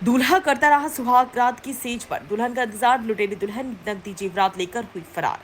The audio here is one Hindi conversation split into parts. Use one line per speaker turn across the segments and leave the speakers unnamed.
दूल्हा करता रहा सुहाग रात की सेज पर, दुल्हन का इंतजार, लुटेरी दुल्हन नकदी जेवरात लेकर हुई फरार।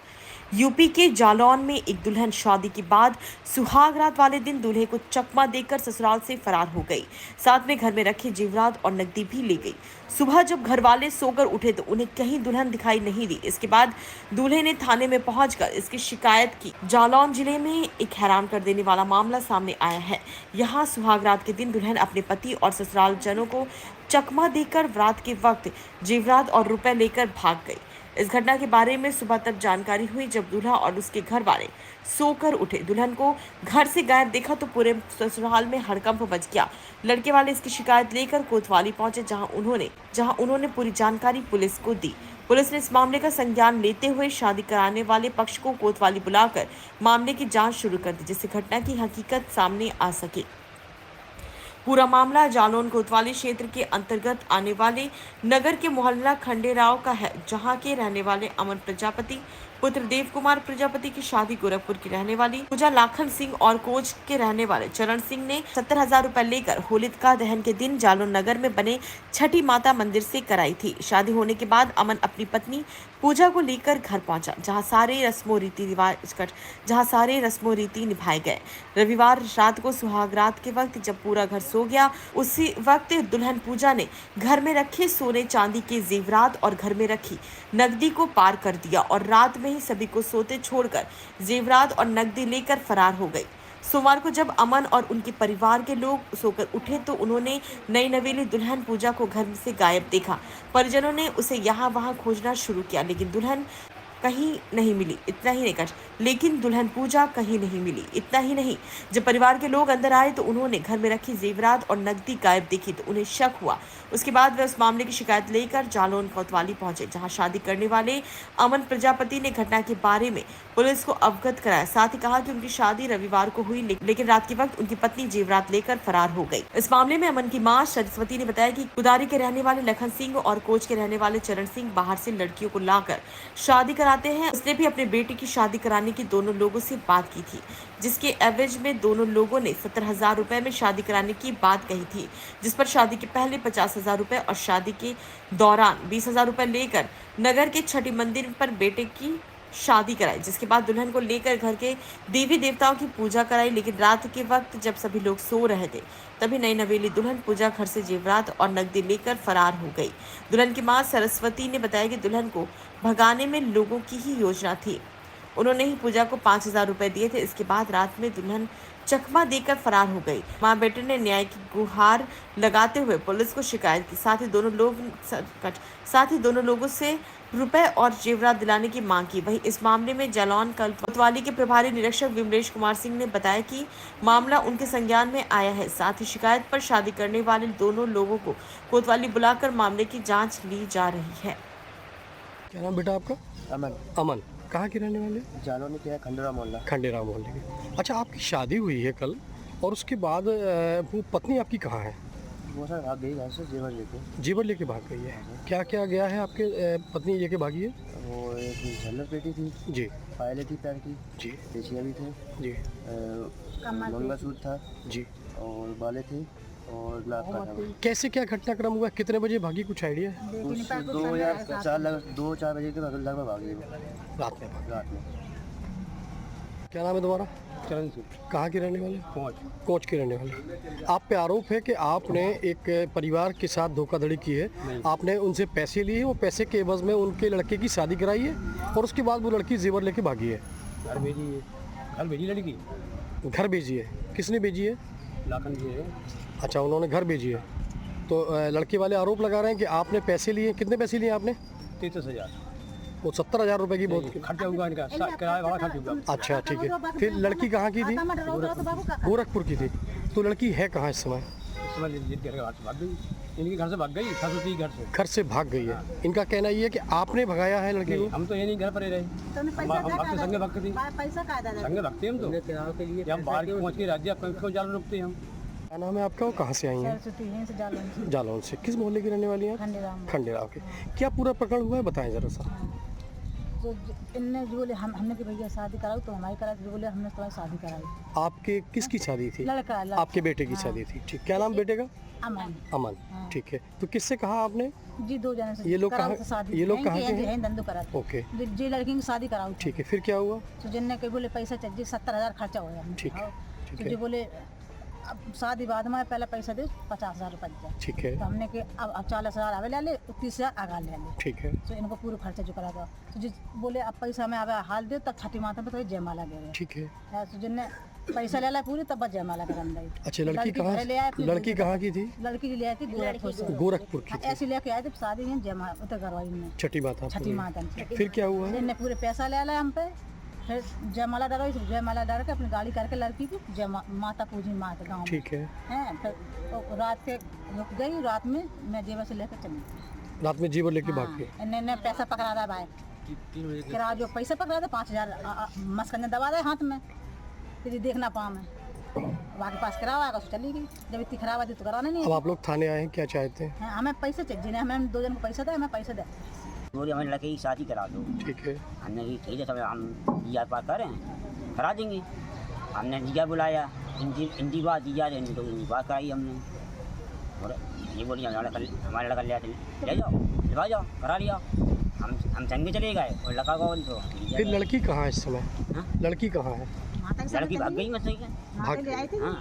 यूपी के जालौन में एक दुल्हन शादी के बाद सुहाग रात वाले दिन दूल्हे को चकमा देकर ससुराल से फरार हो गई। साथ में घर में रखे जेवरात और नकदी भी ले गई। सुबह जब घर वाले सोकर उठे तो उन्हें कहीं दुल्हन दिखाई नहीं दी। इसके बाद दूल्हे ने थाने में पहुंचकर इसकी शिकायत की। जालौन जिले में एक हैरान कर देने वाला मामला सामने आया है। यहाँ सुहाग रात के दिन दुल्हन अपने पति और ससुराल जनों को चकमा देकर रात के वक्त जेवरात और रुपए लेकर भाग गई। इस घटना के बारे में सुबह तब जानकारी हुई जब दूल्हा और उसके घर वाले सोकर उठे। दुल्हन को घर से गायब देखा तो पूरे ससुराल में हड़कंप मच गया। लड़के वाले इसकी शिकायत लेकर कोतवाली पहुंचे, जहां उन्होंने पूरी जानकारी पुलिस को दी। पुलिस ने इस मामले का संज्ञान लेते हुए शादी कराने वाले पक्ष को कोतवाली बुलाकर मामले की जांच शुरू कर दी, जिससे घटना की हकीकत सामने आ सके। पूरा मामला जालौन कोतवाली क्षेत्र के अंतर्गत आने वाले नगर के मोहल्ला खंडेराव का है, जहां के रहने वाले अमन प्रजापति पुत्र देव कुमार प्रजापति की शादी गोरखपुर की रहने वाली पूजा लाखन सिंह और कोच के रहने वाले चरण सिंह ने 70,000 रुपए लेकर होलिका दहन के दिन जालौन नगर में बने छठी माता मंदिर से कराई थी। शादी होने के बाद अमन अपनी पत्नी पूजा को लेकर घर पहुंचा, जहां सारे रस्मों रीति निभाए गए। रविवार रात को सुहाग रात के वक्त जब पूरा घर सो गया, उसी वक्त दुल्हन पूजा ने घर में रखे सोने चांदी के जेवरात और घर में रखी नकदी को पार कर दिया और रात में ही सभी को सोते छोड़कर जेवरात और नकदी लेकर फरार हो गई। सोमवार को जब अमन और उनके परिवार के लोग सोकर उठे तो उन्होंने नई नवेली दुल्हन पूजा को घर से गायब देखा। परिजनों ने उसे यहाँ वहाँ खोजना शुरू किया, लेकिन दुल्हन कहीं नहीं मिली। इतना ही नहीं, लेकिन दुल्हन पूजा कहीं नहीं मिली। इतना ही नहीं, जब परिवार के लोग अंदर आए तो उन्होंने घर में रखी जेवरात और नकदी गायब देखी तो उन्हें शक हुआ। उसके बाद वे उस मामले की शिकायत लेकर जालौन कोतवाली पहुंचे, जहां शादी करने वाले अमन प्रजापति ने घटना के बारे में पुलिस को अवगत कराया। साथ ही कहा कि उनकी शादी रविवार को हुई, लेकिन रात के वक्त उनकी पत्नी जेवरात लेकर फरार हो गई। इस मामले में अमन की मां सरस्वती ने बताया कि कुदारी के रहने वाले लखन सिंह और कोच के रहने वाले चरण सिंह बाहर से लड़कियों को लाकर शादी कराते हैं। उसने भी अपने बेटे की शादी कराने की दोनों लोगों से बात की थी, जिसके एवज में दोनों लोगों ने 70,000 रुपए में शादी कराने की बात कही थी, जिस पर शादी के पहले 50,000 रुपए और शादी के दौरान 20,000 रुपए लेकर नगर के छठी मंदिर पर बेटे की शादी कराई। जिसके बाद दुल्हन को लेकर घर के देवी देवताओं की पूजा कराई, लेकिन रात के वक्त जब सभी लोग सो रहे थे तभी नई नवेली दुल्हन पूजा घर से जेवरात और नकदी लेकर फरार हो गई। दुल्हन की मां सरस्वती ने बताया कि दुल्हन को भगाने में लोगों की ही योजना थी। उन्होंने ही पूजा को 5,000 रुपए दिए थे। इसके बाद रात में दुल्हन चकमा देकर फरार हो गई। मां बेटे ने न्याय की गुहार लगाते हुए पुलिस को शिकायत की। साथ ही दोनों लोगों से रुपए और जेवरात दिलाने की मांग की। वहीं इस मामले में जालौन कोतवाली के प्रभारी निरीक्षक विमलेश कुमार सिंह ने बताया कि मामला उनके संज्ञान में आया है। साथ ही शिकायत पर शादी करने वाले दोनों लोगों को कोतवाली बुलाकर मामले की जांच ली जा रही है।
क्या नाम बेटा आपका?
अमन।
अमन। कहाँ के रहने वाले?
जालौन में क्या है, खंडेराव मोहल्ला।
खंडेराव मोहल्ले के। अच्छा, आपकी शादी हुई है कल और उसके बाद वो पत्नी आपकी कहाँ है?
वो सर भाग गई घर से जेवर लेके।
जेवर लेके भाग गई है। क्या क्या गया है आपके पत्नी लेके भागी है?
वो एक झल्लर पेटी थी
जी।
पायलें थी पैर की
जी।
पेचियाँ भी थे
जी।
मंगलसूत्र था
जी।
और बाले थे और लाख का था।
कैसे क्या घटनाक्रम हुआ? कितने बजे भागी, कुछ आइडिया है?
कुछ 2-4 बजे के लगभग भागी वो
रात में भागी।
रात में।
क्या नाम है तुम्हारा?
चरण सिंह।
कहाँ के रहने वाले? कोच के रहने वाले। आप पे आरोप है कि आपने एक परिवार के साथ धोखाधड़ी की है। आपने उनसे पैसे लिए, वो पैसे के एवज में उनके लड़के की शादी कराई है और उसके बाद वो लड़की जेवर लेके भागी है।
घर भेजी लड़की।
घर भेजी है? किसने भेजी है?
लाखन जी है।
अच्छा, उन्होंने घर भेजी है। तो लड़के वाले आरोप लगा रहे हैं कि आपने पैसे लिए। कितने पैसे लिए आपने?
33,000।
वो 70,000 रुपए की बहुत
खर्चा हुआ इनका, किराया वाला खर्च हुआ।
अच्छा, ठीक है। फिर लड़की कहाँ की थी? गोरखपुर की थी। तो लड़की है कहाँ इस समय?
इस समय घर से भाग गई, इनके घर से भाग गई, सरस्वती घर से।
घर से भाग गई है। इनका कहना ये है कि आपने भगाया है लड़की को।
हम तो ये नहीं घर पर ही रहे, हम संगे भक्त थी, संगे भक्ति हम तो हम बाहर पहुँच के राज्य क्यों जाल रुकते हम।
क्या नाम है आपका और कहाँ से आई हैं? जालौन से। किस मोहल्ले की रहने वाली हैं? खंडेराव के। क्या पूरा प्रकरण हुआ है, बताएं जरा सा।
तो इनने जो बोले हमने कि भैया शादी कराओ तो हमारी कराई, जो बोले हमने तुम्हारी शादी कराई।
आपके किसकी शादी थी?
लड़का
आपके बेटे की शादी थी, ठीक। क्या नाम बेटे का?
अमन।
अमन, ठीक है। तो किससे कहा आपने?
जी 2 जने से
ये लोग
कराओ
कहाँ-
तो शादी,
ये लोग कहाँ के हैं?
धंधो करा थे।
ओके,
जी लड़की की शादी कराओ,
ठीक है। फिर क्या हुआ?
तो जिनने के बोले पैसा चाहिए 70,000 खर्चा हो गया,
ठीक है, ठीक
तो
है।
जो बोले अब शादी बाद में पहले पैसा दे 50,000 रुपये दिया,
ठीक है,
तो हमने के अब 40,000 आवे ले ले, 30,000 आगा ले ले,
ठीक है,
तो इनको पूरा खर्चा जो करा था। तो जी बोले अब पैसा हमें आवे हाल दे, तब छठी माता में तो जयमाला दे रहे,
ठीक है।
तो जिनने पैसा ले ला पूरी, तब बस जयमाला करन गई।
अच्छा, लड़की
घरे ले आए,
कहाँ,
फिर
लड़की कहाँ की थी?
लड़की ले आई थी गोरखपुर से।
गोरखपुर की
हाँ,
थी।
ऐसे लेके आए थे शादी में, जयमाला उतर करवाई में
छठी माता।
छठी माता में।
फिर क्या हुआ?
इनने पूरे पैसा ले लिया हम पे, फिर जयमाला डराई, तो जयमाला डर के अपनी गाड़ी करके लड़की की माता पूजी माता गाँव में,
ठीक है।
हैं। फिर तो रात के रुक गई, रात में मैं जेवर से लेकर चली गई।
रात में जीवर लेके भाग गए।
इन्ने पैसा पकड़ा रहा भाई, किराया जो पैसा पकड़ा था 5,000 मस्कन दबा दे हाथ में, फिर देखना पाऊँ मैं वहाँ के पास करावा आएगा, चली गई। जब इतनी खराब आती तो कराने नहीं।
अब आप लोग थाने आए हैं, क्या चाहते हैं?
हैं, हमें पैसे चाहिए, जिन्हें हमें 2 जन को पैसा दे, हमें पैसा दे।
बोले हमें लड़के की शादी करा दो।
ठीक है,
हमने कही ठीक है, सब हम जीजा पास करें करा देंगे। हमने जीजा बुलाया, इनकी बात जीजा ने तो इनकी बात कराई हमने, और ये बोली हमारा लड़का ले जाओ, लिवा जाओ, करा लिया। हम संगे चले गए और लड़का को तो
फिर लड़की कहाँ है इस समय?
हाँ?
लड़की कहाँ है?
माता के साथ
लड़की भाग गई मत सही है।
माता ले आई थी।
हाँ